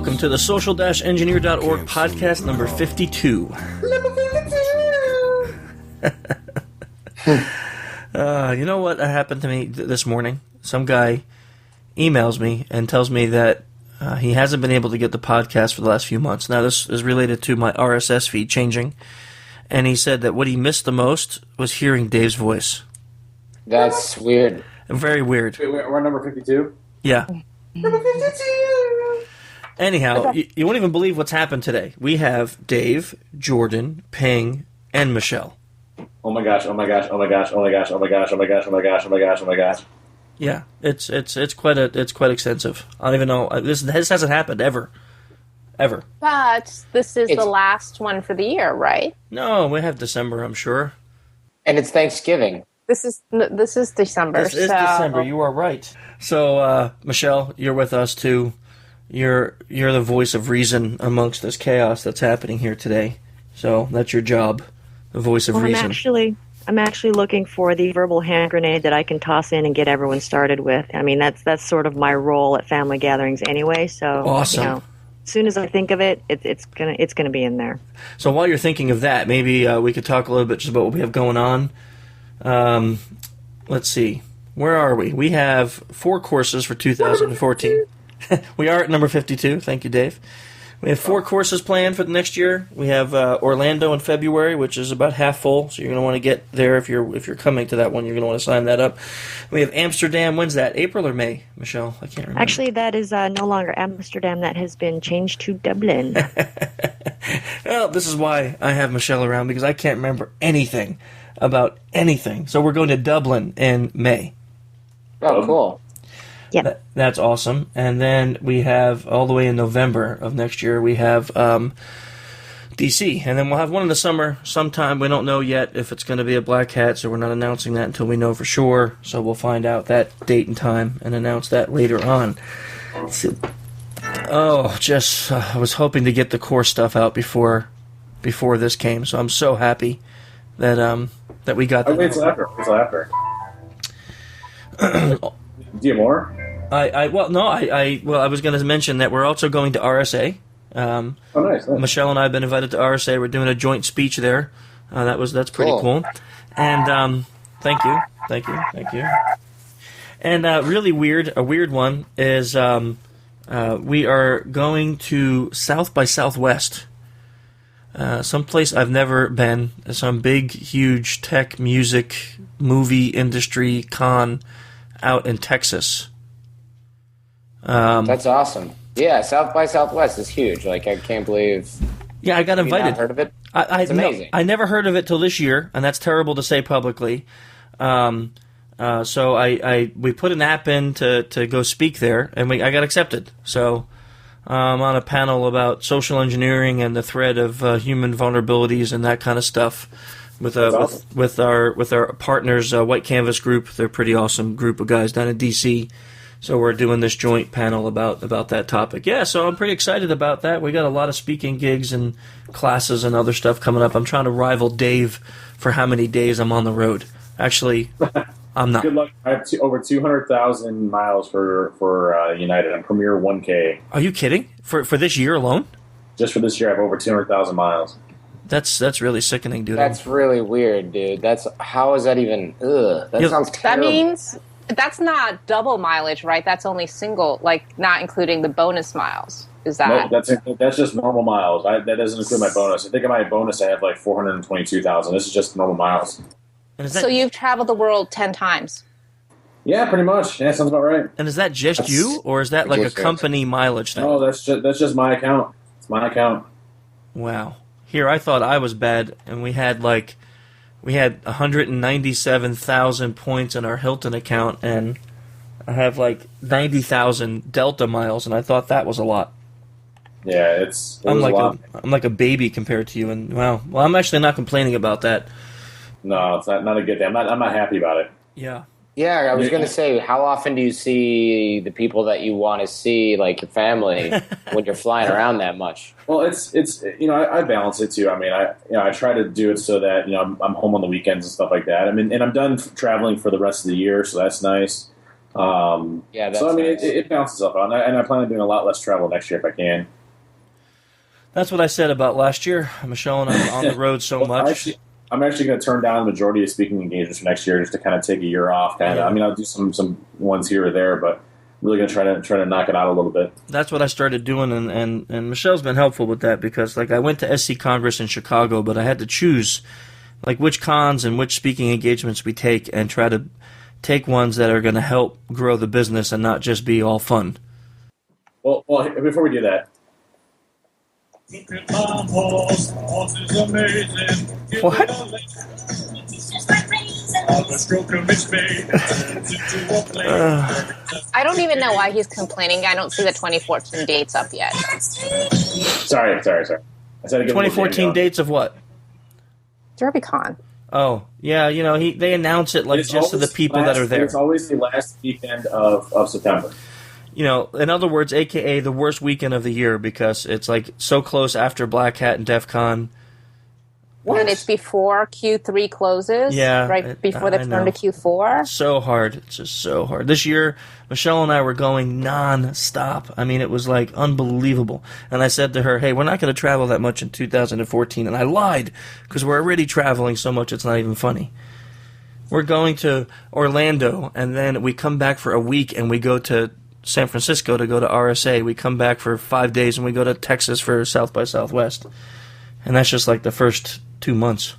welcome to the social-engineer.org podcast number 52. You know what happened to me this morning? Some guy emails me and tells me that he hasn't been able to get the podcast for the last few months. Now, this is related to my RSS feed changing. And he said that what he missed the most was hearing Dave's voice. That's weird. Very weird. Wait, we're on number 52? Yeah. Number 52! Anyhow, you won't even believe what's happened today. We have Dave, Jordan, Ping, and Michelle. Oh my gosh, oh my gosh, oh my gosh, oh my gosh, oh my gosh, oh my gosh, oh my gosh, oh my gosh, oh my gosh. Yeah, it's quite extensive. I don't even know. This hasn't happened ever. But this is the last one for the year, right? No, we have December, I'm sure. And it's Thanksgiving. This is December. This is December. You are right. So, Michelle, you're with us too. You're the voice of reason amongst this chaos that's happening here today. So that's your job, the voice of reason. I'm actually looking for the verbal hand grenade that I can toss in and get everyone started with. I mean, that's sort of my role at family gatherings anyway. So awesome. As soon as I think of it, it's gonna be in there. So while you're thinking of that, maybe we could talk a little bit just about what we have going on. Let's see. Where are we? We have 4 courses for 2014. We are at number 52. Thank you, Dave. We have 4 courses planned for the next year. We have Orlando in February, which is about half full, so you're going to want to get there if you're coming to that one. You're going to want to sign that up. We have Amsterdam. When's that? April or May, Michelle? I can't remember. Actually, that is no longer Amsterdam. That has been changed to Dublin. Well, this is why I have Michelle around, because I can't remember anything about anything. So we're going to Dublin in May. Oh, cool. Yeah, that's awesome. And then we have all the way in November of next year, we have DC. And then we'll have one in the summer sometime. We don't know yet if it's going to be a Black Hat, so we're not announcing that until we know for sure. So we'll find out that date and time and announce that later on. I was hoping to get the core stuff out before this came, so I'm so happy that we got that. Wait till after. Do you have more? I was going to mention that we're also going to RSA. Nice. Michelle and I have been invited to RSA. We're doing a joint speech there. That's pretty cool. And thank you. And a weird one is we are going to South by Southwest, someplace I've never been. Some big, huge tech, music, movie industry con out in Texas. That's awesome. Yeah, South by Southwest is huge. Like, I can't believe. Yeah, I got invited. You've not heard of it? It's amazing. I never heard of it till this year, and that's terrible to say publicly. So we put an app in to go speak there, and I got accepted. So I'm on a panel about social engineering and the threat of human vulnerabilities and that kind of stuff. With our partners, White Canvas Group. They're a pretty awesome group of guys down in DC. So we're doing this joint panel about that topic. Yeah, so I'm pretty excited about that. We got a lot of speaking gigs and classes and other stuff coming up. I'm trying to rival Dave for how many days I'm on the road. Actually, I'm not. Good luck. I have over 200,000 miles for United on Premier 1K. Are you kidding? For this year alone? Just for this year, I have over 200,000 miles. That's really sickening, dude. That's really weird, dude. How is that even? That sounds terrible. That means that's not double mileage, right? That's only single, like not including the bonus miles. Is that? No, that's just normal miles. That doesn't include my bonus. I think of my bonus, I have like 422,000. This is just normal miles. So you've traveled the world 10 times. Yeah, pretty much. Yeah, sounds about right. And is that just you, or is that like a company mileage thing? No, that's just my account. It's my account. Wow. Here, I thought I was bad, and we had 197,000 points in our Hilton account, and I have like 90,000 Delta miles, and I thought that was a lot. Yeah, I'm like a baby compared to you, and well, I'm actually not complaining about that. No, it's not a good thing. I'm not happy about it. Yeah. Yeah, I was going to say, how often do you see the people that you want to see, like your family, when you're flying around that much? Well, it's I balance it too. I mean, I try to do it so that I'm home on the weekends and stuff like that. I mean, and I'm done traveling for the rest of the year, so that's nice. Yeah, that's So I mean, nice. it bounces up, and I plan on doing a lot less travel next year if I can. That's what I said about last year. Michelle and I were on the road so Well, much. I'm actually going to turn down the majority of speaking engagements for next year just to kind of take a year off. Kind of. Yeah. I mean, I'll do some ones here or there, but really going to try to knock it out a little bit. That's what I started doing, and Michelle's been helpful with that because, like, I went to SC Congress in Chicago, but I had to choose, like, which cons and which speaking engagements we take and try to take ones that are going to help grow the business and not just be all fun. Well, before we do that, Look at my horse is amazing. Give What? it a lick. I'll stroke him, it's made. Into a plane. I don't even know why he's complaining. I don't see the 2014 dates up yet. sorry. I said to get a little 2014 jam going. dates of what? DerbyCon. Oh, yeah, they announce it like It's just to the always people that are there. It's always the last weekend of September. In other words, AKA the worst weekend of the year because it's like so close after Black Hat and DEF CON. And it's before Q3 closes. Yeah, Right before they I turn know. to Q4. So hard. It's just so hard. This year, Michelle and I were going non-stop. I mean, it was like unbelievable. And I said to her, hey, we're not going to travel that much in 2014. And I lied because we're already traveling so much it's not even funny. We're going to Orlando, and then we come back for a week, and we go to San Francisco to go to RSA. We come back for 5 days, and we go to Texas for South by Southwest. And that's just like the first 2 months.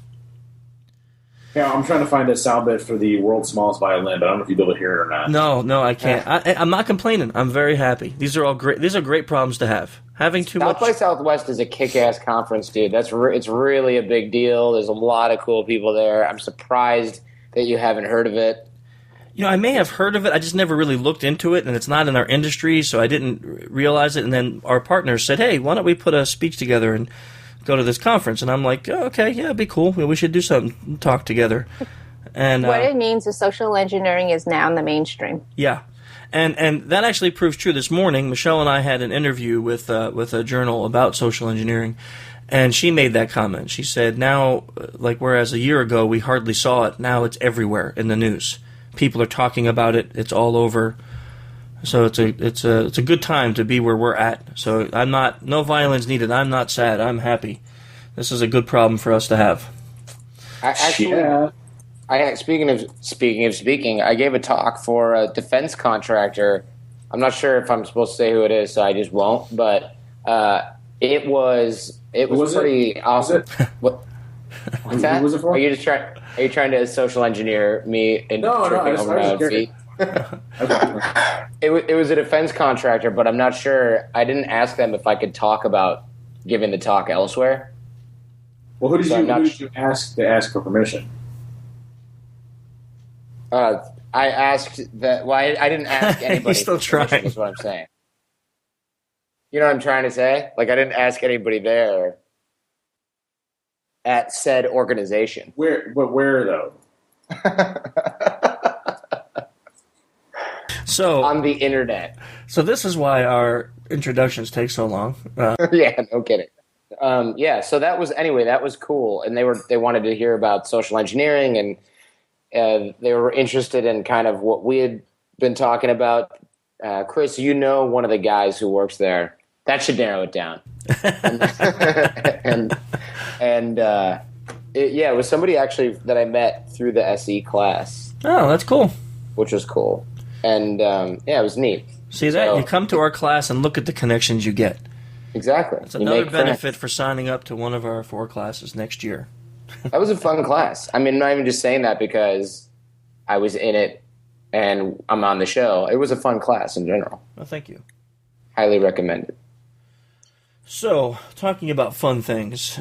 Yeah, I'm trying to find a sound bit for the world's smallest violin, but I don't know if you'll be able to hear it or not. No, I can't. I'm not complaining. I'm very happy. These are all great. These are great problems to have. Having too South much. by Southwest is a kick-ass conference, dude. It's really a big deal. There's a lot of cool people there. I'm surprised that you haven't heard of it. I may have heard of it. I just never really looked into it, and it's not in our industry, so I didn't realize it. And then our partners said, hey, why don't we put a speech together and go to this conference? And I'm like, oh, okay, yeah, it'd be cool. We should do something, talk together. And What it means is social engineering is now in the mainstream. yeah. And that actually proves true. This morning, Michelle and I had an interview with a journal about social engineering, and she made that comment. She said, now, like whereas a year ago we hardly saw it, now it's everywhere in the news. People are talking about it. It's all over. So it's a good time to be where we're at. So no violins needed. I'm not sad. I'm happy. This is a good problem for us to have. Speaking of speaking, I gave a talk for a defense contractor. I'm not sure if I'm supposed to say who it is, so I just won't. But it was pretty awesome. What's that? Who was it for? Are you trying to social engineer me into tripping over my own feet? It was a defense contractor, but I'm not sure. I didn't ask them if I could talk about giving the talk elsewhere. Well, who did So you ask to ask for permission? I asked that. Well, I didn't ask anybody. He's still for permission, trying. Is what I'm saying. You know what I'm trying to say? Like, I didn't ask anybody there at said organization. Where though? So On the internet. So this is why our introductions take so long. Yeah, no kidding. So that was cool, and they wanted to hear about social engineering, and they were interested in kind of what we had been talking about. Chris, one of the guys who works there. That should narrow it down. It was somebody actually that I met through the SE class, Oh, that's cool. which was cool, and it was neat. See that? So- You come to our class and look at the connections you get. Exactly. It's You another make friends. benefit for signing up to one of our 4 classes next year. That was a fun class. I mean, I'm not even just saying that because I was in it and I'm on the show. It was a fun class in general. Well, thank you. Highly recommended. So, talking about fun things,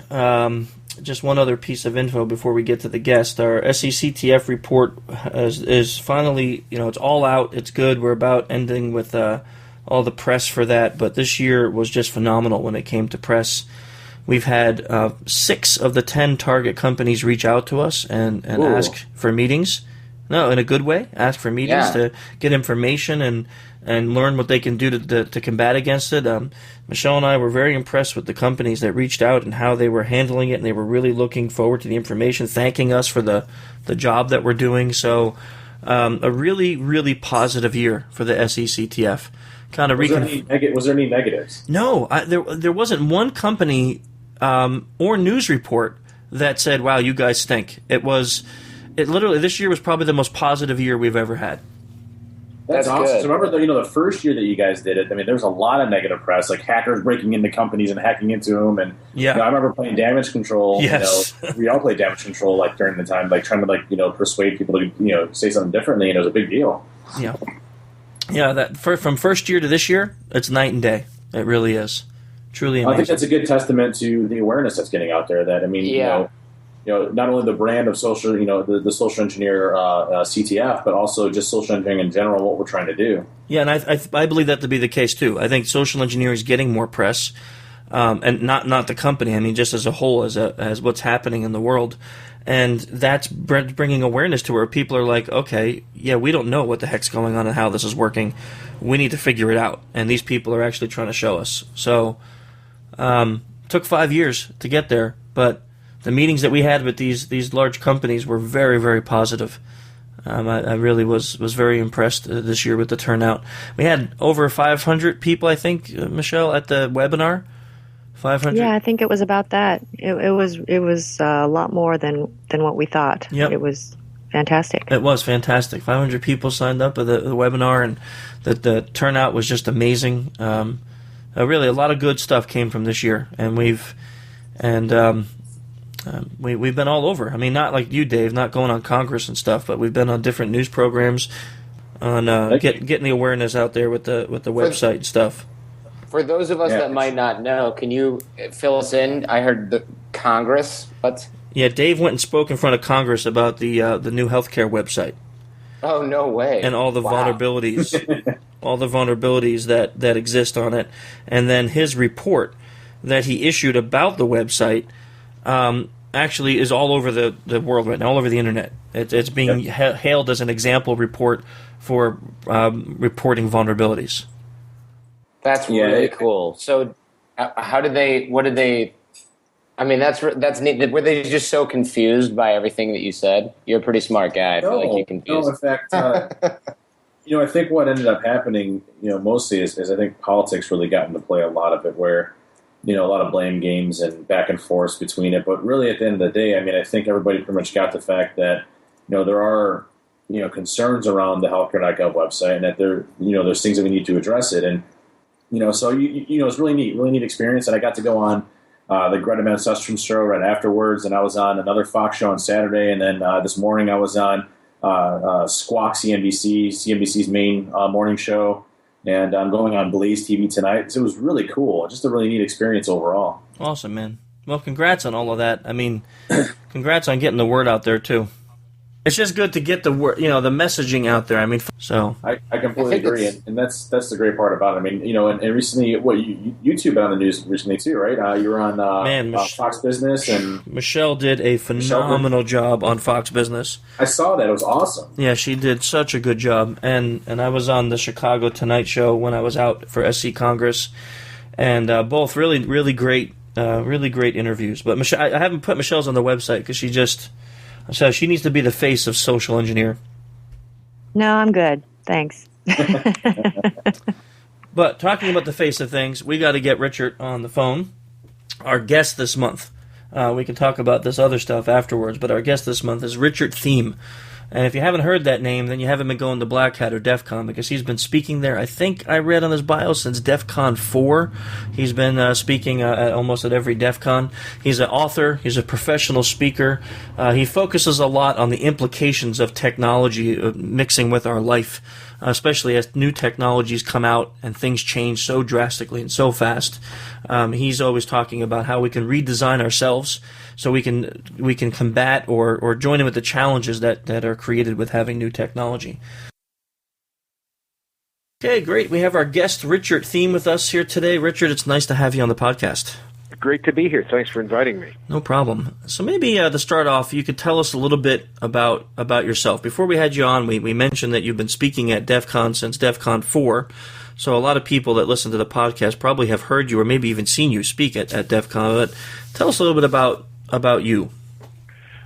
just one other piece of info before we get to the guest. Our SECTF report is finally, it's all out. It's good. We're about ending with all the press for that, but this year was just phenomenal when it came to press. We've had 6 of the 10 target companies reach out to us and Ooh. ask for meetings. No, in a good way. Ask for meetings Yeah. to get information and learn what they can do to combat against it. Michelle and I were very impressed with the companies that reached out and how they were handling it, and they were really looking forward to the information, thanking us for the job that we're doing. So A really, really positive year for the SECTF. Kind of Was there any negatives? No, there wasn't one company or news report that said, "Wow, you guys stink." It literally, this year was probably the most positive year we've ever had. That's awesome. good. So remember, the first year that you guys did it. I mean, there was a lot of negative press, like hackers breaking into companies and hacking into them. And Yeah. I remember playing damage control. Yes. We all played damage control like during the time, like trying to persuade people to say something differently, and it was a big deal. Yeah, yeah. From first year to this year, it's night and day. It really is. Truly amazing. I think that's a good testament to the awareness that's getting out there. That not only the brand of social, the social engineer CTF, but also just social engineering in general, what we're trying to do. Yeah, and I believe that to be the case too. I think social engineering is getting more press, and not the company. I mean, just as a whole, as what's happening in the world, and that's bringing awareness to where people are like, okay, yeah, we don't know what the heck's going on and how this is working. We need to figure it out, and these people are actually trying to show us. So, took 5 years to get there, but the meetings that we had with these large companies were very, very positive. I really was very impressed this year with the turnout. We had over 500 people, I think, Michelle, at the webinar. 500. Yeah, I think it was about that. It was a lot more than what we thought. Yep. It was fantastic. It was fantastic. 500 people signed up at the webinar, and the turnout was just amazing. Really, a lot of good stuff came from this year, and we've been all over. I mean, not like you, Dave, not going on Congress and stuff, but we've been on different news programs, on getting the awareness out there with the website and stuff. For those of us that might not know, can you fill us in? I heard the Congress. What? Yeah, Dave went and spoke in front of Congress about the new healthcare website. Oh, no way! And all the vulnerabilities, that exist on it, and then his report that he issued about the website. Actually is all over the world right now, all over the internet. It's being hailed as an example report for reporting vulnerabilities. That's really cool. So, what did they? I mean, that's neat. Were they just so confused by everything that you said? You're a pretty smart guy. I feel like you're confused. No, in fact, I think what ended up happening, mostly is I think politics really got into play a lot of it, where a lot of blame games and back and forth between it. But really, at the end of the day, I mean, I think everybody pretty much got the fact that, there are, concerns around the healthcare.gov website, and that there's things that we need to address it. And, so, it's really neat experience. And I got to go on the Greta Van Susteren show right afterwards, and I was on another Fox show on Saturday. And then this morning I was on Squawk CNBC's main morning show. And I'm going on Blaze TV tonight. So it was really cool. Just a really neat experience overall. Awesome, man. Well, congrats on all of that. I mean, congrats on getting the word out there, too. It's just good to get the word, the messaging out there. I mean, so I completely agree, and that's the great part about it. I mean, and recently, you two been on the news recently too, right? You were on Fox Business, and Michelle did a phenomenal job on Fox Business. I saw that; it was awesome. Yeah, she did such a good job, and I was on the Chicago Tonight Show when I was out for SC Congress, and both really, really great interviews. But Michelle, I haven't put Michelle's on the website because she needs to be the face of social engineer. No, I'm good. Thanks. But talking about the face of things, we got to get Richard on the phone. Our guest this month. We can talk about this other stuff afterwards, but our guest this month is Richard Thieme. And if you haven't heard that name, then you haven't been going to Black Hat or DEF CON, because he's been speaking there, I think I read on his bio, since DEF CON 4. He's been speaking almost at every DEF CON. He's an author. He's a professional speaker. He focuses a lot on the implications of technology mixing with our life, especially as new technologies come out and things change so drastically and so fast. He's always talking about how we can redesign ourselves so we can combat or join in with the challenges that are created with having new technology. Okay, great. We have our guest, Richard Thieme, with us here today. Richard, it's nice to have you on the podcast. Great to be here. Thanks for inviting me. No problem. So maybe to start off, you could tell us a little bit about yourself. Before we had you on, we mentioned that you've been speaking at DEF CON since DEF CON 4. So a lot of people that listen to the podcast probably have heard you or maybe even seen you speak at DEF CON. But tell us a little bit about you.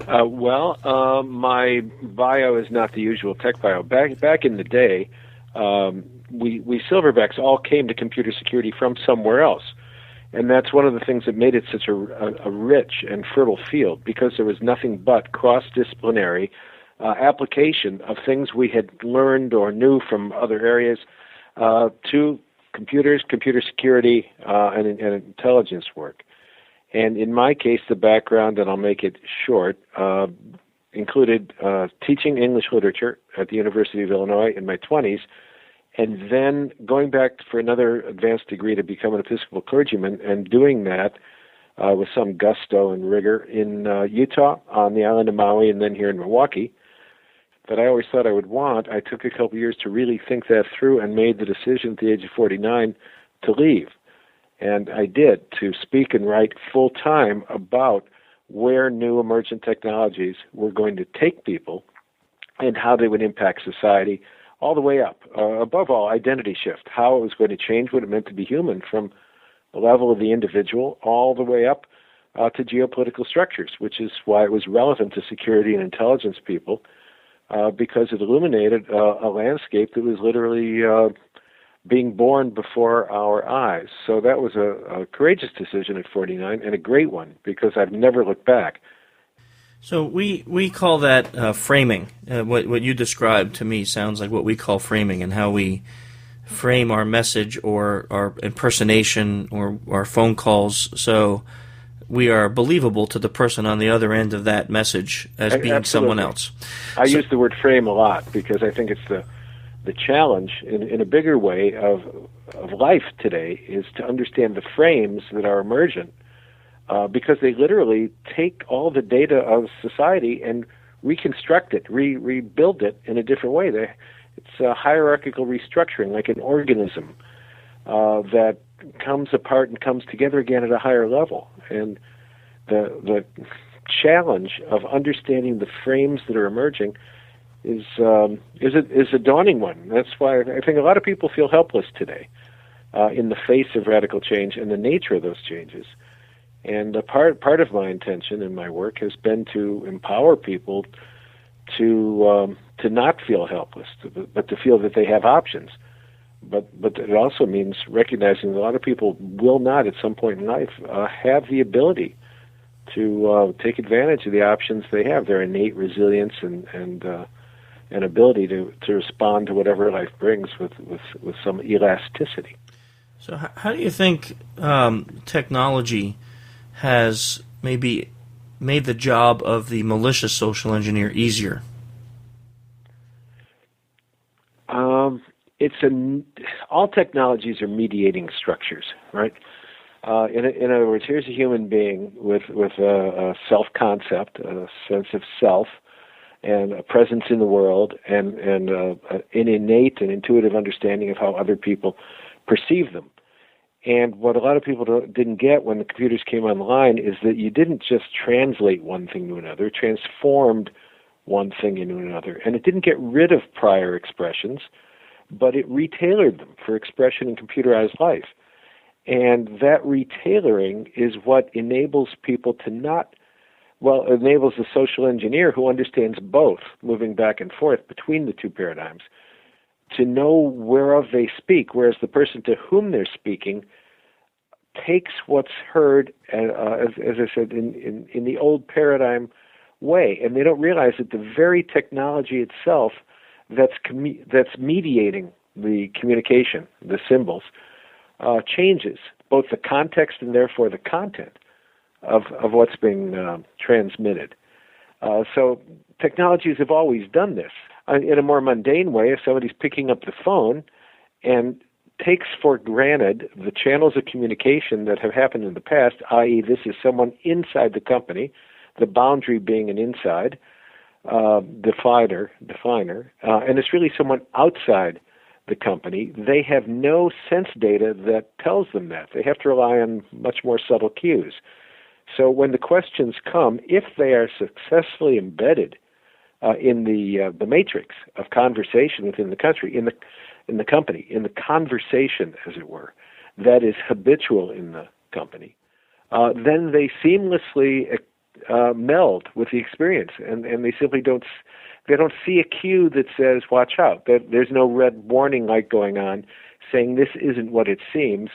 My bio is not the usual tech bio. Back in the day, we silverbacks all came to computer security from somewhere else. And that's one of the things that made it such a rich and fertile field, because there was nothing but cross-disciplinary application of things we had learned or knew from other areas to computers, computer security, and intelligence work. And in my case, the background, and I'll make it short, included teaching English literature at the University of Illinois in my 20s, and then going back for another advanced degree to become an Episcopal clergyman, and doing that with some gusto and rigor in Utah, on the island of Maui, and then here in Milwaukee, that I always thought I would want. I took a couple years to really think that through and made the decision at the age of 49 to leave. And I did, to speak and write full-time about where new emergent technologies were going to take people and how they would impact society, all the way up. Above all, identity shift, how it was going to change what it meant to be human from the level of the individual all the way up to geopolitical structures, which is why it was relevant to security and intelligence people, because it illuminated a landscape that was literally being born before our eyes. So that was a courageous decision at 49, and a great one, because I've never looked back. So we call that framing. What you described to me sounds like what we call framing, and how we frame our message or our impersonation or our phone calls, so we are believable to the person on the other end of that message as being Absolutely. Someone else. I use the word frame a lot, because I think it's the challenge in a bigger way of life today is to understand the frames that are emergent, because they literally take all the data of society and reconstruct it, rebuild it in a different way. It's a hierarchical restructuring, like an organism that comes apart and comes together again at a higher level. And the challenge of understanding the frames that are emerging is a daunting one. That's why I think a lot of people feel helpless today in the face of radical change and the nature of those changes. And part of my intention in my work has been to empower people to not feel helpless, but to feel that they have options. But it also means recognizing that a lot of people will not, at some point in life, have the ability to take advantage of the options they have, their innate resilience and ability to respond to whatever life brings with some elasticity. So how do you think technology has maybe made the job of the malicious social engineer easier? All technologies are mediating structures, right? In other words, here's a human being with a self-concept, a sense of self, and a presence in the world, and an innate and intuitive understanding of how other people perceive them. And what a lot of people didn't get when the computers came online is that you didn't just translate one thing to another, it transformed one thing into another. And it didn't get rid of prior expressions, but it retailored them for expression in computerized life. And that retailoring is what enables people to enables the social engineer who understands both, moving back and forth between the two paradigms, to know whereof they speak, whereas the person to whom they're speaking takes what's heard, as I said, in the old paradigm way, and they don't realize that the very technology itself that's mediating the communication, the symbols, changes both the context and therefore the content of what's being transmitted. So technologies have always done this. In a more mundane way, if somebody's picking up the phone and takes for granted the channels of communication that have happened in the past, i.e. this is someone inside the company, the boundary being an inside definer, and it's really someone outside the company, they have no sense data that tells them that. They have to rely on much more subtle cues. So when the questions come, if they are successfully embedded in the matrix of conversation within the country, in the company, in the conversation, as it were, that is habitual in the company, then they seamlessly meld with the experience, and they simply don't see a cue that says watch out. There's no red warning light going on saying this isn't what it seems,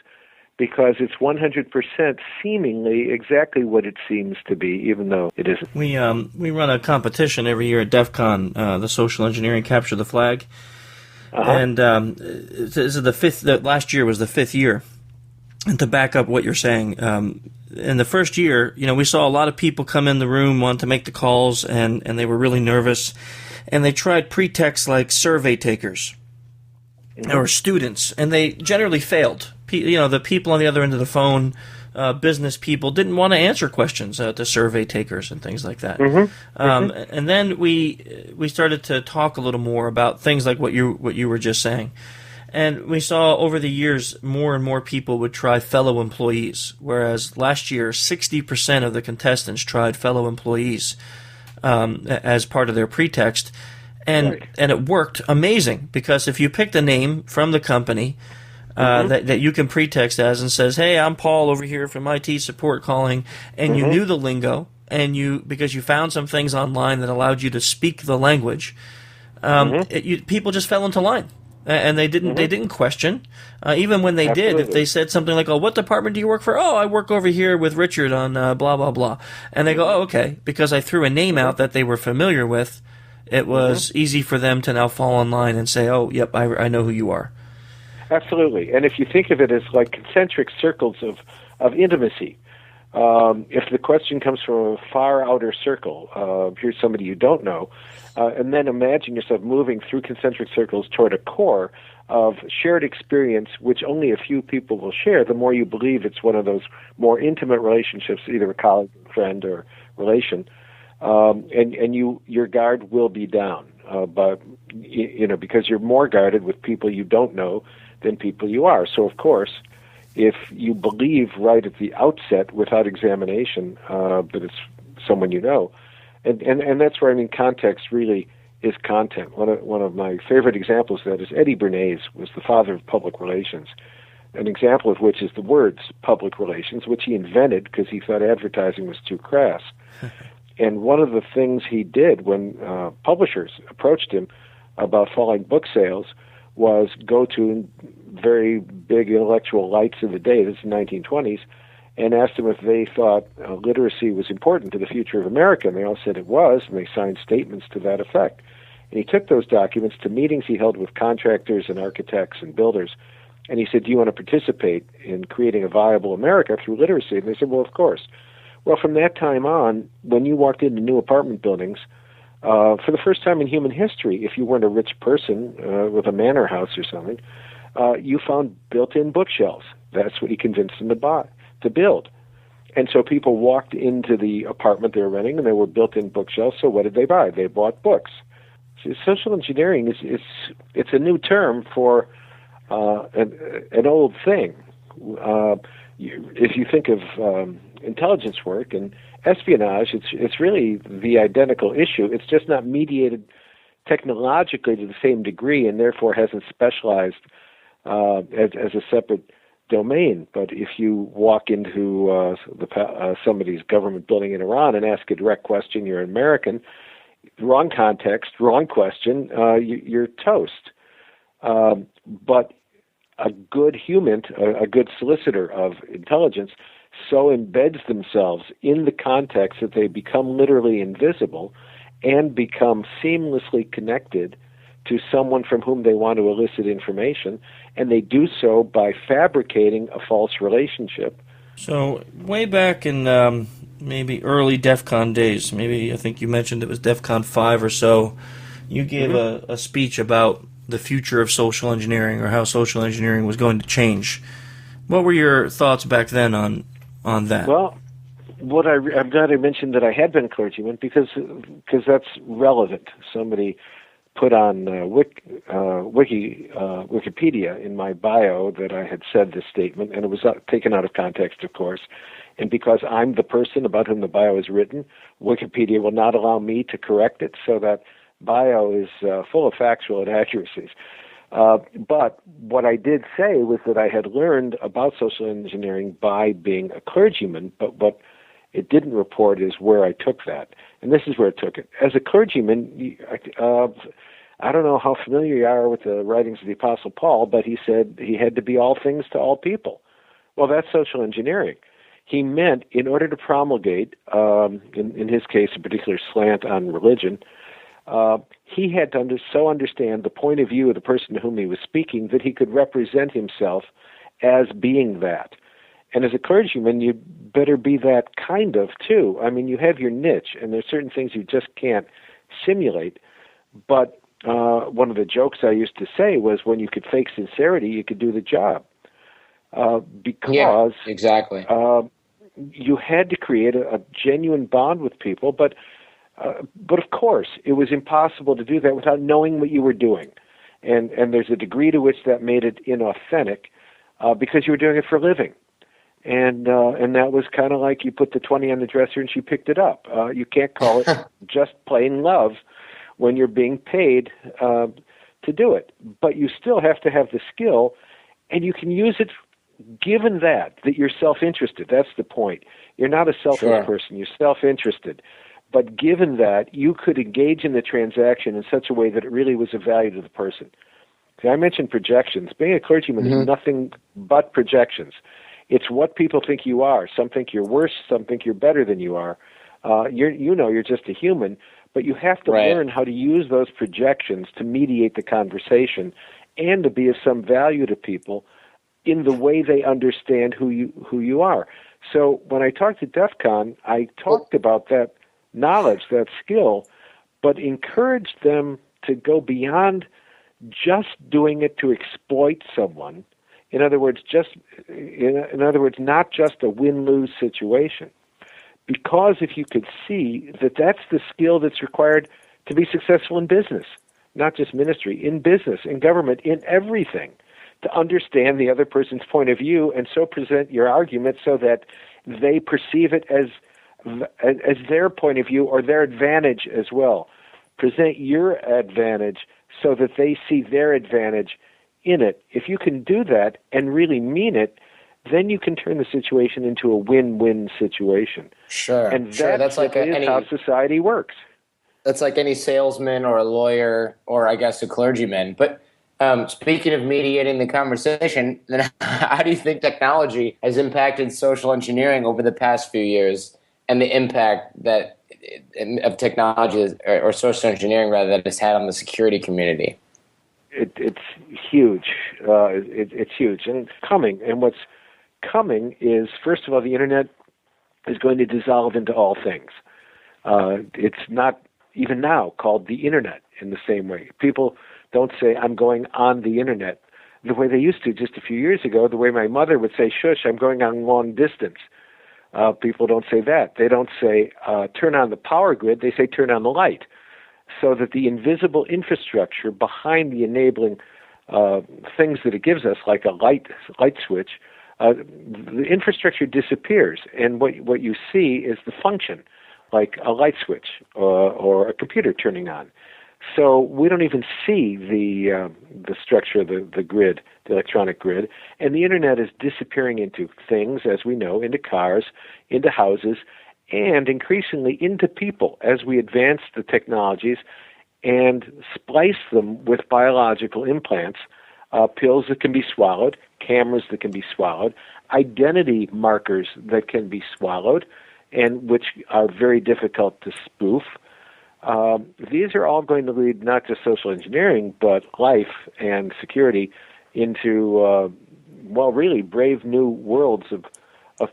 because it's 100% seemingly exactly what it seems to be, even though it isn't. We run a competition every year at DEF CON, the Social Engineering Capture the Flag. And this is the fifth. Last year was the fifth year. And to back up what you're saying, in the first year, we saw a lot of people come in the room, want to make the calls, and they were really nervous. And they tried pretexts like survey takers or students, and they generally failed. The people on the other end of the phone, business people, didn't want to answer questions to survey takers and things like that. And then we started to talk a little more about things like what you were just saying. And we saw over the years more and more people would try fellow employees, whereas last year 60% of the contestants tried fellow employees as part of their pretext. And it worked amazing, because if you picked a name from the company that you can pretext as and says, hey, I'm Paul over here from IT support calling, and you knew the lingo, and because you found some things online that allowed you to speak the language, people just fell into line. And they didn't question. Even when they did, if they said something like, oh, what department do you work for? Oh, I work over here with Richard on blah, blah, blah. And they go, oh, okay. Because I threw a name out that they were familiar with, it was easy for them to now fall in line and say, oh, yep, I know who you are. Absolutely. And if you think of it as like concentric circles of intimacy, if the question comes from a far outer circle, here's somebody you don't know, and then imagine yourself moving through concentric circles toward a core of shared experience, which only a few people will share, the more you believe it's one of those more intimate relationships, either a colleague, friend, or relation, and your guard will be down, but because you're more guarded with people you don't know than people you are. So, of course, if you believe right at the outset without examination that it's someone you know, and that's where context really is content. One of my favorite examples of that is Eddie Bernays was the father of public relations, an example of which is the words public relations, which he invented because he thought advertising was too crass. And one of the things he did when publishers approached him about falling book sales was go to very big intellectual lights of the day, this is the 1920s, and asked them if they thought literacy was important to the future of America. And they all said it was, and they signed statements to that effect. And he took those documents to meetings he held with contractors and architects and builders, and he said, do you want to participate in creating a viable America through literacy? And they said, well, of course. Well, from that time on, when you walked into new apartment buildings, for the first time in human history, if you weren't a rich person with a manor house or something, you found built-in bookshelves. That's what he convinced them to build. And so people walked into the apartment they were renting, and there were built-in bookshelves. So what did they buy? They bought books. So social engineering it's a new term for an old thing. If you think of intelligence work and espionage, it's really the identical issue. It's just not mediated technologically to the same degree, and therefore hasn't specialized as a separate domain. But if you walk into somebody's government building in Iran and ask a direct question, you're an American, wrong context, wrong question, you're toast. But a good human, a good solicitor of intelligence, so embeds themselves in the context that they become literally invisible and become seamlessly connected to someone from whom they want to elicit information, and they do so by fabricating a false relationship. So way back in maybe early DEF CON days, maybe I think you mentioned it was DEF CON 5 or so, you gave a speech about the future of social engineering, or how social engineering was going to change. What were your thoughts back then on that? Well, I'm glad I mentioned that I had been a clergyman because that's relevant. Somebody put on Wikipedia in my bio that I had said this statement, and it was taken out of context, of course. And because I'm the person about whom the bio is written, Wikipedia will not allow me to correct it, so that bio is full of factual inaccuracies. But what I did say was that I had learned about social engineering by being a clergyman, but it didn't report is where I took that. And this is where I took it. As a clergyman, I don't know how familiar you are with the writings of the Apostle Paul, but he said he had to be all things to all people. Well, that's social engineering. He meant in order to promulgate, in his case, a particular slant on religion, he had to so understand the point of view of the person to whom he was speaking that he could represent himself as being that. And as a clergyman, you better be that kind of, too. I mean, you have your niche, and there's certain things you just can't simulate. But one of the jokes I used to say was when you could fake sincerity, you could do the job. Because exactly. You had to create a genuine bond with people, but of course, it was impossible to do that without knowing what you were doing. And there's a degree to which that made it inauthentic because you were doing it for a living. And that was kind of like you put the 20 on the dresser and she picked it up. You can't call it just plain love when you're being paid to do it. But you still have to have the skill, and you can use it given that you're self-interested. That's the point. You're not a selfish person. You're self-interested. But given that, you could engage in the transaction in such a way that it really was of value to the person. See, I mentioned projections. Being a clergyman is nothing but projections. It's what people think you are. Some think you're worse. Some think you're better than you are. You're just a human, but you have to learn how to use those projections to mediate the conversation and to be of some value to people in the way they understand who you are. So when I talked to DEF CON, I talked about that knowledge, that skill, but encouraged them to go beyond just doing it to exploit someone. In other words, not just a win-lose situation. Because if you could see that that's the skill that's required to be successful in business, not just ministry, in business, in government, in everything, to understand the other person's point of view and so present your argument so that they perceive it as their point of view or their advantage as well. Present your advantage so that they see their advantage in it. If you can do that and really mean it, then you can turn the situation into a win-win situation. Sure. And that's like how society works. That's like any salesman or a lawyer or I guess a clergyman. But speaking of mediating the conversation, then how do you think technology has impacted social engineering over the past few years and the impact that of technology or social engineering rather that it's had on the security community? It's huge. It's huge, and it's coming. And what's coming is, first of all, the internet is going to dissolve into all things. It's not even now called the internet in the same way. People don't say, I'm going on the internet, the way they used to just a few years ago, the way my mother would say, shush, I'm going on long distance. People don't say that. They don't say, turn on the power grid. They say, turn on the light. So that the invisible infrastructure behind the enabling things that it gives us, like a light switch, the infrastructure disappears. And what you see is the function, like a light switch or a computer turning on. So we don't even see the structure of the grid, the electronic grid, and the internet is disappearing into things, as we know, into cars, into houses, and increasingly into people as we advance the technologies and splice them with biological implants, pills that can be swallowed, cameras that can be swallowed, identity markers that can be swallowed, and which are very difficult to spoof. These are all going to lead not just social engineering, but life and security into, really brave new worlds of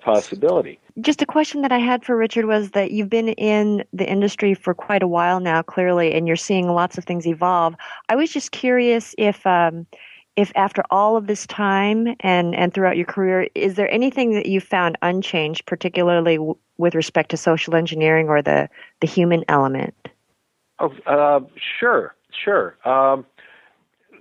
possibility. Just a question that I had for Richard was that you've been in the industry for quite a while now, clearly, and you're seeing lots of things evolve. I was just curious if after all of this time and throughout your career, is there anything that you found unchanged, particularly with respect to social engineering or the human element? Oh, sure.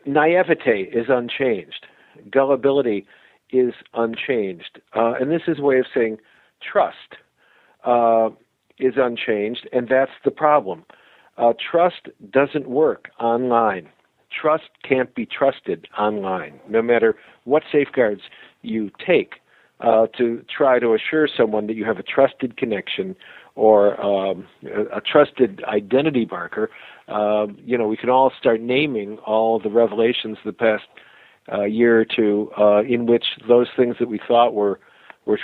Naivete is unchanged. Gullibility is unchanged. And this is a way of saying trust is unchanged, and that's the problem. Trust doesn't work online. Trust can't be trusted online, no matter what safeguards you take. to try to assure someone that you have a trusted connection or a trusted identity marker. We can all start naming all the revelations of the past year or two in which those things that we thought were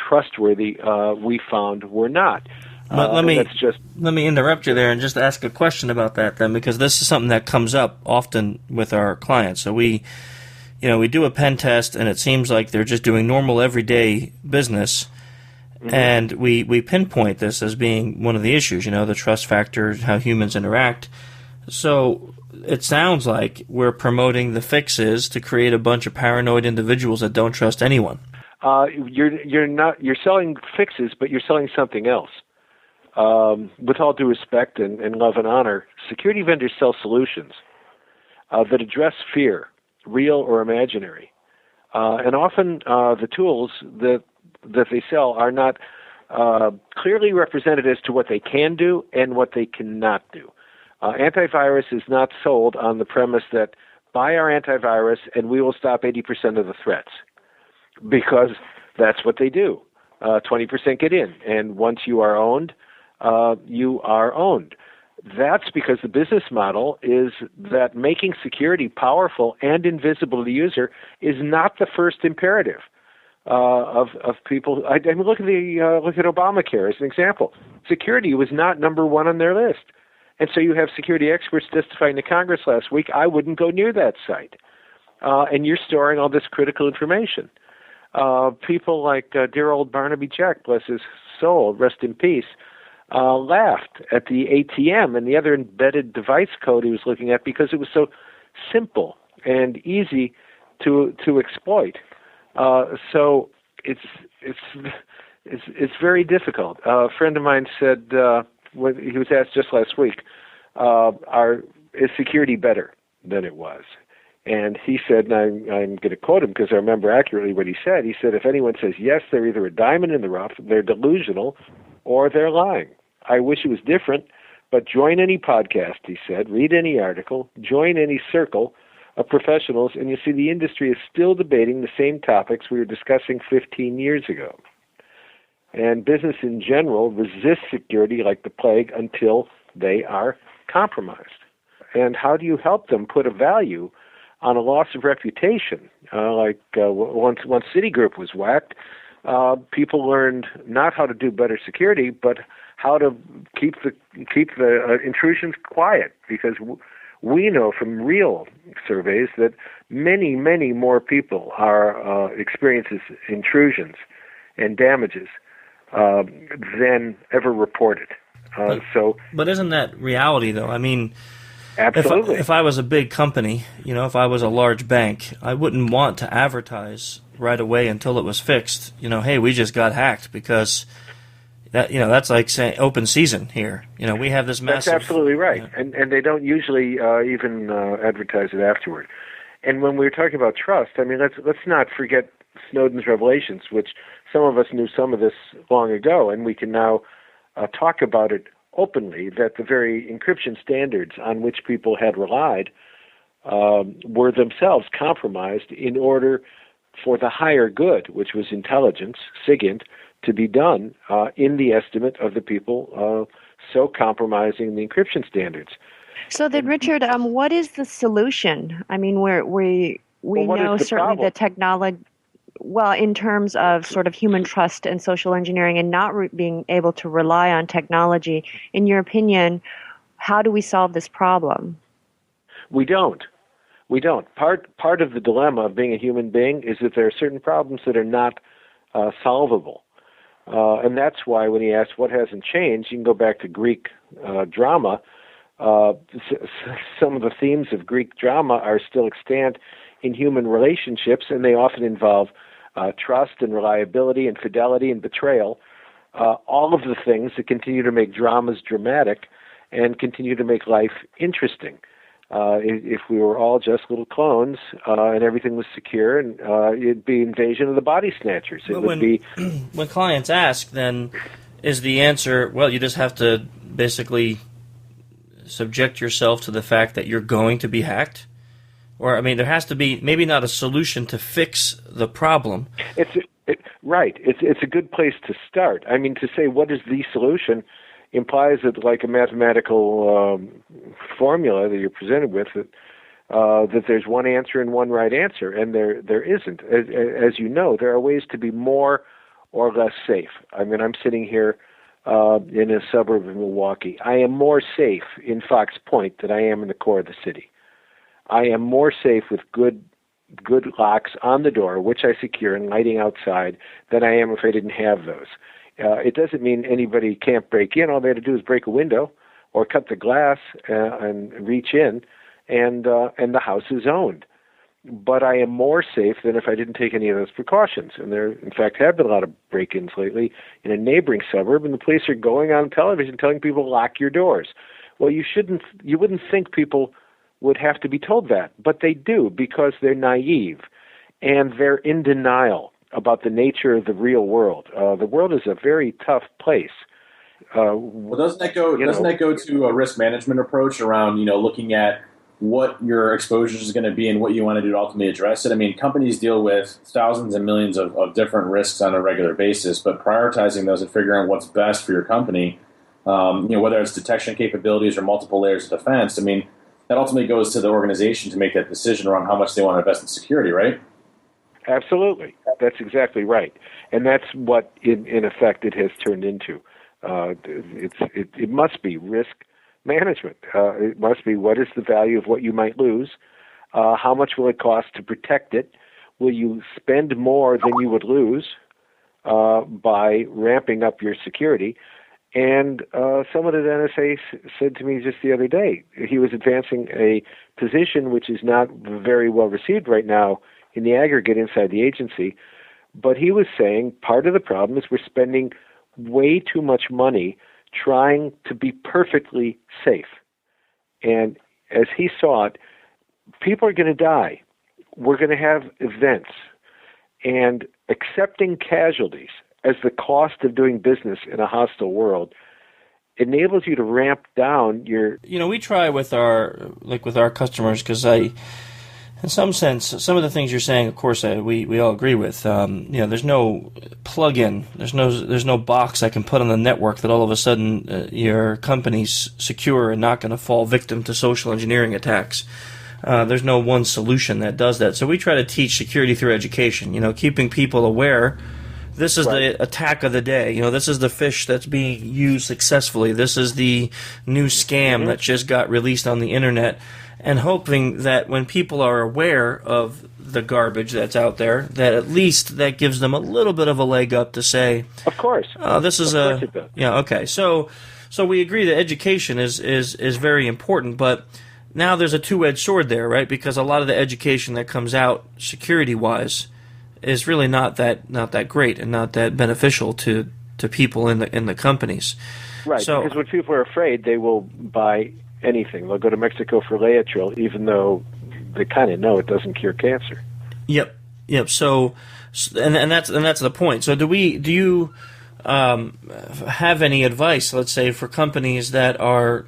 trustworthy, we found were not. Let me interrupt you there and just ask a question about that then, because this is something that comes up often with our clients. So we do a pen test, and it seems like they're just doing normal everyday business, and we pinpoint this as being one of the issues. The trust factor, how humans interact. So it sounds like we're promoting the fixes to create a bunch of paranoid individuals that don't trust anyone. You're selling fixes, but you're selling something else. With all due respect and love and honor, security vendors sell solutions that address fear, real or imaginary. And often the tools that they sell are not clearly represented as to what they can do and what they cannot do. Antivirus is not sold on the premise that buy our antivirus and we will stop 80% of the threats, because that's what they do. 20% get in, and once you are owned, you are owned. That's because the business model is that making security powerful and invisible to the user is not the first imperative of people. I mean, look at Obamacare as an example. Security was not number one on their list, and so you have security experts testifying to Congress last week. I wouldn't go near that site, and you're storing all this critical information. People like dear old Barnaby Jack, bless his soul, rest in peace, laughed at the ATM and the other embedded device code he was looking at because it was so simple and easy to exploit. So it's very difficult. A friend of mine said when he was asked just last week, is security better than it was? And he said, and I'm going to quote him because I remember accurately what he said. He said, if anyone says yes, they're either a diamond in the rough, they're delusional, or they're lying. I wish it was different, but join any podcast, he said, read any article, join any circle of professionals, and you see the industry is still debating the same topics we were discussing 15 years ago. And business in general resists security like the plague until they are compromised. And how do you help them put a value on a loss of reputation? Once Citigroup was whacked, people learned not how to do better security, but how to keep the intrusions quiet, because we know from real surveys that many, many more people are experiences intrusions and damages than ever reported. But isn't that reality, though? I mean, absolutely. If I was a big company, if I was a large bank, I wouldn't want to advertise right away until it was fixed. Hey, we just got hacked, because that's like saying open season here. We have this massive. That's absolutely right, and they don't usually even advertise it afterward. And when we're talking about trust, I mean, let's not forget Snowden's revelations, which some of us knew some of this long ago, and we can now talk about it openly, that the very encryption standards on which people had relied were themselves compromised in order for the higher good, which was intelligence, SIGINT, to be done in the estimate of the people so compromising the encryption standards. So then, Richard, what is the solution? I mean, we know certainly the technology. Well, in terms of sort of human trust and social engineering and not being able to rely on technology, in your opinion, how do we solve this problem? We don't. Part of the dilemma of being a human being is that there are certain problems that are not solvable. And that's why when he asks what hasn't changed, you can go back to Greek drama. Some of the themes of Greek drama are still extant in human relationships, and they often involve trust and reliability and fidelity and betrayal, all of the things that continue to make dramas dramatic and continue to make life interesting. If we were all just little clones and everything was secure, and it'd be invasion of the body snatchers. When clients ask, then is the answer, well, you just have to basically subject yourself to the fact that you're going to be hacked? Or, I mean, there has to be maybe not a solution to fix the problem, Right. It's a good place to start. I mean, to say what is the solution implies that, like a mathematical formula that you're presented with, that there's one answer and one right answer, and there isn't. As you know, there are ways to be more or less safe. I mean, I'm sitting here in a suburb of Milwaukee. I am more safe in Fox Point than I am in the core of the city. I am more safe with good locks on the door, which I secure, and lighting outside, than I am if I didn't have those. It doesn't mean anybody can't break in. All they have to do is break a window or cut the glass and reach in, and the house is owned. But I am more safe than if I didn't take any of those precautions. And there, in fact, have been a lot of break-ins lately in a neighboring suburb, and the police are going on television telling people, lock your doors. Well, you wouldn't think people would have to be told that, but they do, because they're naive and they're in denial about the nature of the real world. The world is a very tough place. Well, doesn't that go to a risk management approach around, looking at what your exposure is going to be and what you want to do to ultimately address it? I mean, companies deal with thousands and millions of different risks on a regular basis, but prioritizing those and figuring out what's best for your company, whether it's detection capabilities or multiple layers of defense, I mean, that ultimately goes to the organization to make that decision around how much they want to invest in security, right? Absolutely. That's exactly right. And that's what, in effect, it has turned into. It must be risk management. It must be, what is the value of what you might lose? How much will it cost to protect it? Will you spend more than you would lose by ramping up your security? And someone at NSA said to me just the other day, he was advancing a position which is not very well received right now in the aggregate inside the agency, but he was saying part of the problem is we're spending way too much money trying to be perfectly safe. And as he saw it, people are going to die. We're going to have events. And accepting casualties as the cost of doing business in a hostile world enables you to ramp down your... we try with our customers, because in some sense, some of the things you're saying, of course, we all agree with. There's no plug-in, there's no box I can put on the network that all of a sudden your company's secure and not going to fall victim to social engineering attacks. There's no one solution that does that. So we try to teach security through education. Keeping people aware. This is the attack of the day. This is the fish that's being used successfully. This is the new scam that just got released on the internet. And hoping that when people are aware of the garbage that's out there, that at least that gives them a little bit of a leg up to say, of course, this is okay. So we agree that education is very important, but now there's a two-edged sword there, right? Because a lot of the education that comes out security-wise is really not that great and not that beneficial to people in the companies. Right. So, because when people are afraid, they will buy anything. They'll go to Mexico for Laetrile, even though they kind of know it doesn't cure cancer. Yep. So, and that's the point. So, do you have any advice, let's say, for companies that are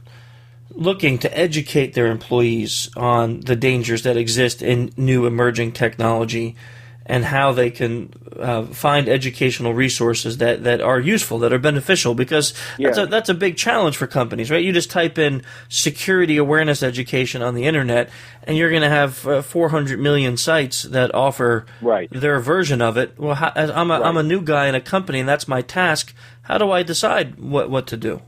looking to educate their employees on the dangers that exist in new emerging technology, and how they can find educational resources that are useful, that are beneficial? Because that's a big challenge for companies, right? You just type in security awareness education on the internet, and you're going to have 400 million sites that offer their version of it. Well, I'm a new guy in a company, and that's my task. How do I decide what to do?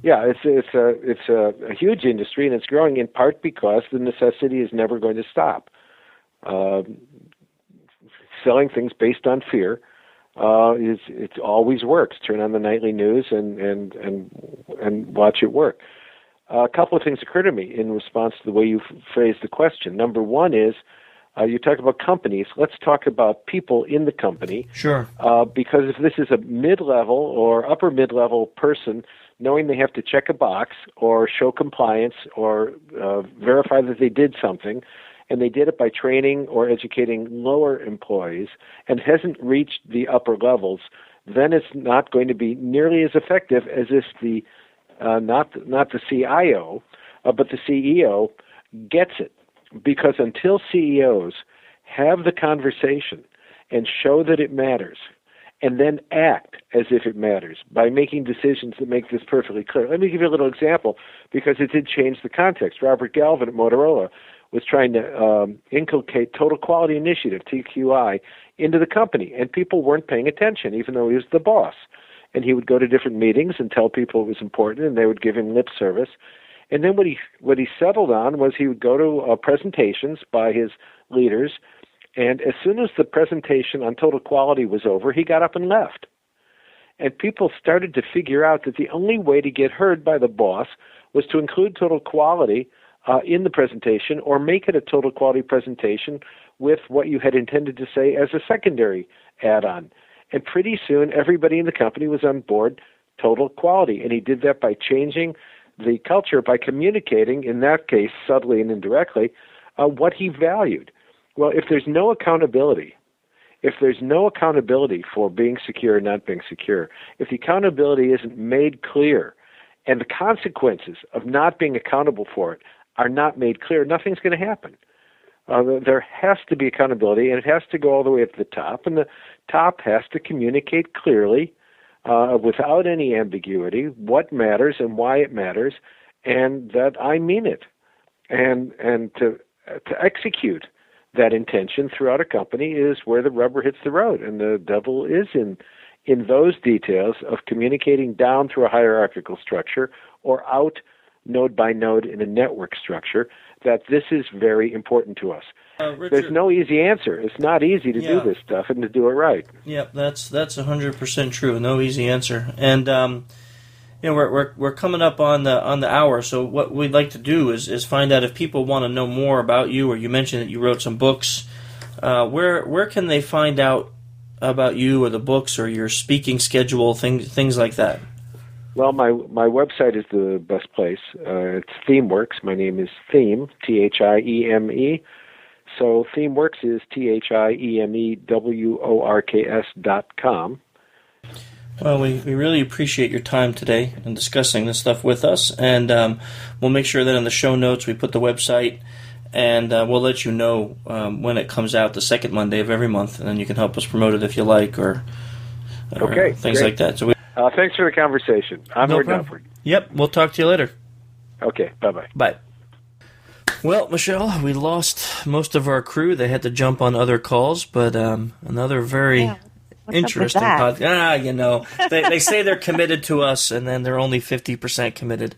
Yeah, it's a huge industry, and it's growing in part because the necessity is never going to stop. Selling things based on fear it always works. Turn on the nightly news and watch it work. A couple of things occur to me in response to the way you phrased the question. Number one is, you talk about companies. Let's talk about people in the company. Sure. Because if this is a mid-level or upper mid-level person, knowing they have to check a box or show compliance or verify that they did something, and they did it by training or educating lower employees and hasn't reached the upper levels, then it's not going to be nearly as effective as if the not the CIO, but the CEO gets it. Because until CEOs have the conversation and show that it matters, and then act as if it matters by making decisions that make this perfectly clear. Let me give you a little example, because it did change the context. Robert Galvin at Motorola was trying to inculcate Total Quality Initiative, TQI, into the company, and people weren't paying attention, even though he was the boss. And he would go to different meetings and tell people it was important, and they would give him lip service. And then what he settled on was he would go to presentations by his leaders, and as soon as the presentation on total quality was over, he got up and left. And people started to figure out that the only way to get heard by the boss was to include total quality in the presentation, or make it a total quality presentation with what you had intended to say as a secondary add-on. And pretty soon, everybody in the company was on board total quality. And he did that by changing the culture, by communicating, in that case, subtly and indirectly, what he valued. Well, if there's no accountability for being secure or not being secure, if the accountability isn't made clear, and the consequences of not being accountable for it are not made clear, nothing's going to happen. There has to be accountability, and it has to go all the way up to the top, and the top has to communicate clearly, without any ambiguity, what matters and why it matters, and that I mean it. And to execute that intention throughout a company is where the rubber hits the road, and the devil is in those details of communicating down through a hierarchical structure or out node by node in a network structure, that this is very important to us. Richard, there's no easy answer. It's not easy to do this stuff and to do it right. Yep, that's 100% true. No easy answer. And we're coming up on the hour. So what we'd like to do is find out if people want to know more about you, or you mentioned that you wrote some books. Where can they find out about you or the books or your speaking schedule, things like that? Well, my website is the best place. It's ThemeWorks. My name is Thieme, Thieme. So ThemeWorks is ThiemewOrks.com. Well, we really appreciate your time today and discussing this stuff with us, and we'll make sure that in the show notes we put the website, and we'll let you know when it comes out the second Monday of every month, and then you can help us promote it if you like, or things like that. So thanks for the conversation. Onward and upward. Yep, we'll talk to you later. Okay, bye-bye. Bye. Well, Michelle, we lost most of our crew. They had to jump on other calls, but another very interesting podcast. They say they're committed to us, and then they're only 50% committed.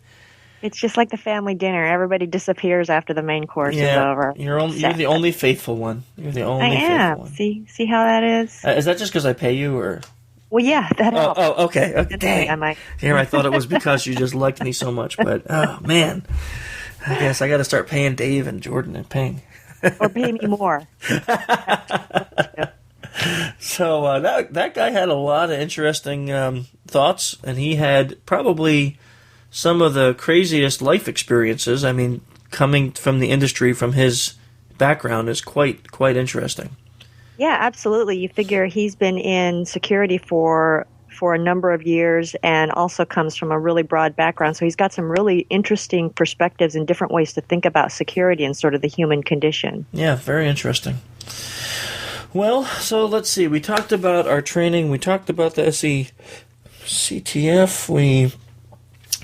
It's just like the family dinner. Everybody disappears after the main course is over. You're the only faithful one. You're the only faithful one. See how that is? Is that just because I pay you, or? Well, yeah, that helps. Oh, okay. Dang. I thought it was because you just liked me so much, but oh man, I guess I got to start paying Dave and Jordan and paying. Or pay me more. So that guy had a lot of interesting thoughts, and he had probably some of the craziest life experiences. I mean, coming from the industry, from his background, is quite interesting. Yeah, absolutely. You figure he's been in security for a number of years, and also comes from a really broad background. So he's got some really interesting perspectives and different ways to think about security and sort of the human condition. Yeah, very interesting. Well, so let's see. We talked about our training. We talked about the SECTF. We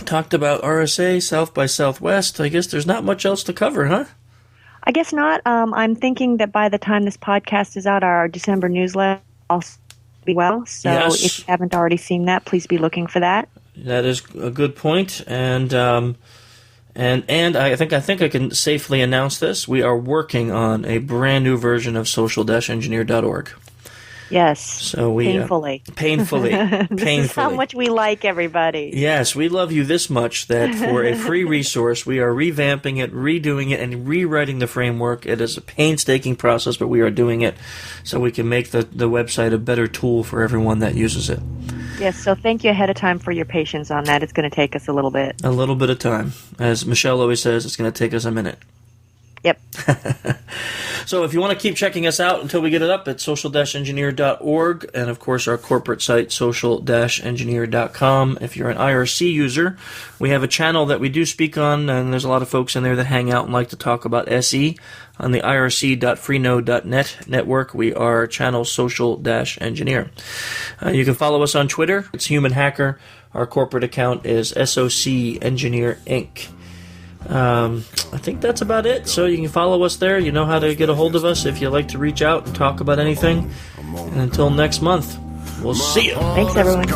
talked about RSA, South by Southwest. I guess there's not much else to cover, huh? I guess not. I'm thinking that by the time this podcast is out, our December newsletter will also be well. So if you haven't already seen that, please be looking for that. That is a good point. And I think I can safely announce this. We are working on a brand new version of social-engineer.org. Yes. So painfully. This is how much we like everybody. Yes, we love you this much that for a free resource, we are revamping it, redoing it, and rewriting the framework. It is a painstaking process, but we are doing it so we can make the website a better tool for everyone that uses it. Yes, so thank you ahead of time for your patience on that. It's going to take us a little bit. A little bit of time. As Michelle always says, it's going to take us a minute. Yep. So if you want to keep checking us out until we get it up, it's social-engineer.org, and of course our corporate site, social-engineer.com. If you're an IRC user, we have a channel that we do speak on, and there's a lot of folks in there that hang out and like to talk about SE. On the irc.freenode.net network, we are channel social-engineer. You can follow us on Twitter. It's Human Hacker. Our corporate account is SOC Engineer Inc. I think that's about it. So you can follow us there. You know how to get a hold of us if you'd like to reach out and talk about anything. And until next month, we'll see you. Thanks, everyone.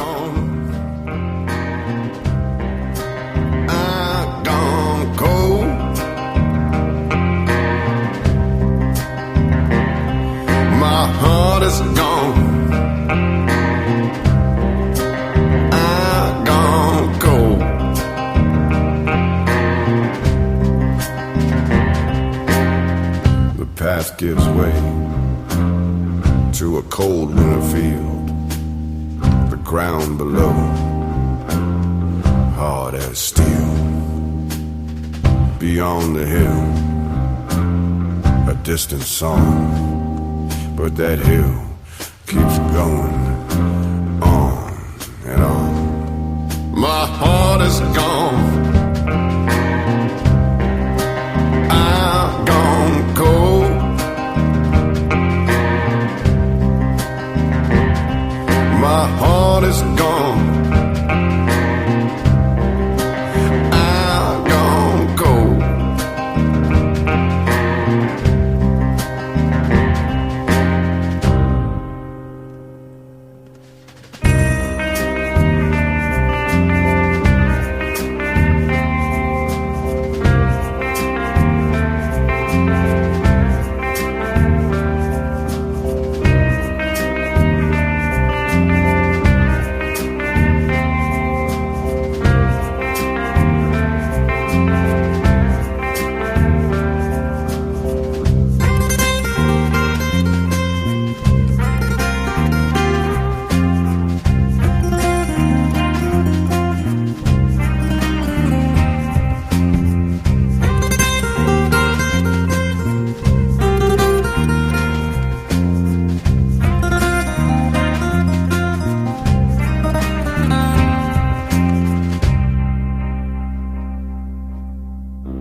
I gone cold. My heart is gone. I gone cold. The path gives way to a cold winter field. The ground below, hard as steel. Beyond the hill, a distant song, but that hill keeps going on and on. My heart is gone. I've gone cold. My heart is gone. I've gone cold.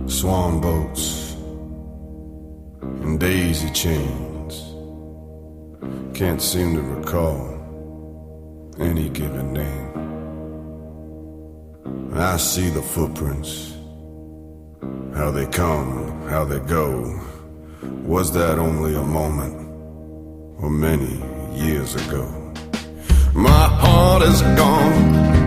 Swan boats and daisy chains. Can't seem to recall any given name. I see the footprints, how they come, how they go. Was that only a moment or many years ago? My heart is gone.